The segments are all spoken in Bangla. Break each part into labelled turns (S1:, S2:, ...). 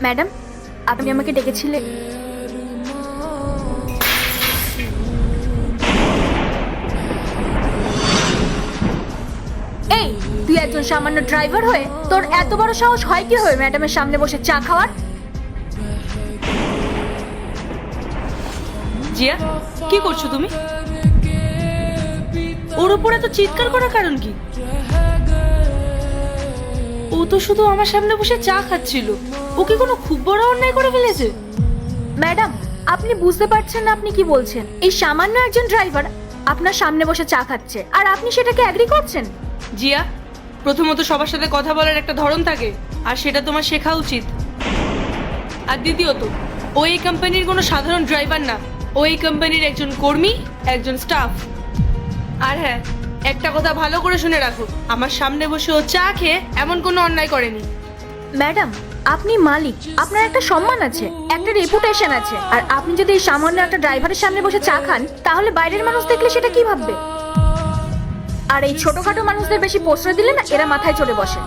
S1: ম্যাডাম, আপনি আমাকে ডেকেছিলেন? এই, তুই একজন সামান্য ড্রাইভার হয়ে তোর এত বড় সাহস হয় কি হয়ে ম্যাডামের সামনে বসে চা খাওয়ার?
S2: জিয়া, কি করছো তুমি? ওর উপরে তো চিৎকার করার কারণ কি? ও তো শুধু আমার সামনে বসে চা খাচ্ছিল। ও কি কোনো খুব বড় অন্যায় করে ফেলেছে?
S1: ম্যাডাম, আপনি বুঝতে পারছেন না আপনি কি বলছেন? এই সামান্য একজন ড্রাইভার আপনার সামনে বসে চা খাচ্ছে আর আপনি সেটাকে এগ্রি করছেন?
S2: জিয়া, প্রথমত সবার সাথে কথা বলার একটা ধরন থাকে, আর সেটা তোমার শেখা উচিত। আর দ্বিতীয়ত, ও এই কোম্পানির কোনো সাধারণ ড্রাইভার না, ও এই কোম্পানির একজন কর্মী, একজন স্টাফ। আর হ্যাঁ, একটা কথা ভালো করে শুনে রাখো, আমার সামনে বসে ও চা খেয়ে এমন কোনো অন্যায় করেনি।
S1: ম্যাডাম, আপনি মালিক, আপনার একটা সম্মান আছে, একটা রেপুটেশন আছে, আর আপনি যদি এই সামান্য একটা ড্রাইভারের সামনে বসে চা খান তাহলে বাইরের মানুষ দেখলে সেটা কি ভাববে? আর এই ছোটখাটো মানুষদের বেশি প্রশ্রয় দিলে না এরা মাথায় চড়ে বসে।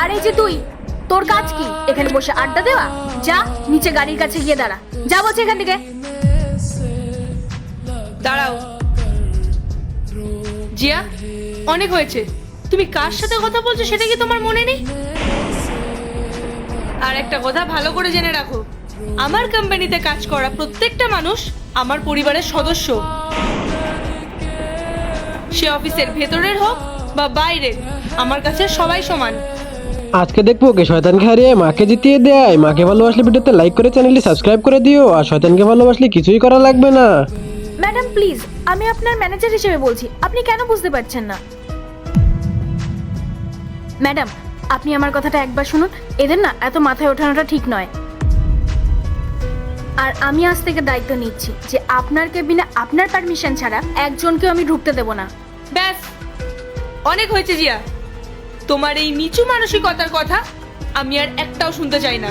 S1: আর এই যে তুই, তোর কাজ কি এখানে বসে আড্ডা দেওয়া? যা নিচে গাড়ির কাছে গিয়ে দাঁড়া, যা বলছে এখান থেকে।
S2: দাঁড়াও জিয়া, অনেক হয়েছে। তুমি কার সাথে কথা বলছো সেটা কি তোমার মনে নেই? আর একটা কথা ভালো করে জেনে রাখো, আমার কোম্পানিতে কাজ করা প্রত্যেকটা মানুষ আমার পরিবারের সদস্য। সে অফিসের ভেতরের হোক বা বাইরের, আমার কাছে সবাই সমান।
S3: আজকে দেখবো কে শয়তানকে হারিয়ে মাকে জিতিয়ে দেয়। মাকে ভালোবাসলে ভিডিওতে লাইক করে চ্যানেলটি সাবস্ক্রাইব করে দিও, আর শয়তানকে ভালোবাসলে কিছুই করা লাগবে না।
S1: ম্যাডাম প্লিজ, আমি আপনার ম্যানেজার হিসেবে বলছি, আপনি কেন বুঝতে পারছেন না? ম্যাডাম, আপনি আমার কথাটা একবার শুনুন, এদের না এত মাথায় ওঠানোটা ঠিক নয়। আর আমি আজ থেকে দায়িত্ব নিচ্ছি যে আপনার কেবিনে আপনার পারমিশন ছাড়া একজনকেও আমি ঢুকতে দেব না।
S2: ব্যাস, অনেক হয়েছে জিয়া। তোমার এই নিচু মানসিকতার কথা আমি আর একটাও শুনতে চাই না।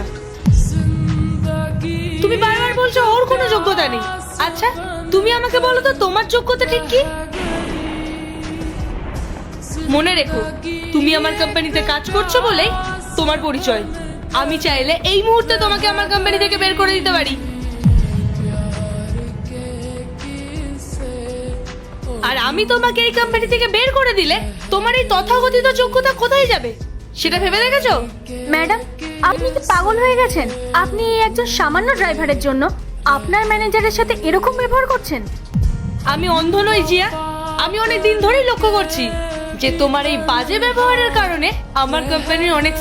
S2: তুমি বারবার বলছো ওর কোনো যোগ্যতা নেই। আচ্ছা, তুমি আমাকে বলো তো তোমার যোগ্যতা ঠিক কি? মনে রেখো, তুমি আমার কোম্পানিতে কাজ করছো বলেই তোমার পরিচয়। আমি চাইলে এই মুহূর্তে তোমাকে আমার কোম্পানি থেকে বের করে দিতে পারি। আর আমি তোমাকে এই কোম্পানি থেকে বের করে দিলে তোমার এই তথাকথিত যোগ্যতা কোথায় যাবে সেটা ভেবে দেখেছো?
S1: ম্যাডাম, আপনি কি পাগল হয়ে গেছেন? আপনি একজন সামান্য ড্রাইভারের জন্য আপনার ম্যানেজারের সাথে এরকম ব্যবহার করছেন?
S2: আমি অন্ধ নই জিয়া, আমি অনেক দিন ধরেই লক্ষ্য করছি যে তোমার এই বাজে ব্যবহারের কারণে আমার কোম্পানির অনেক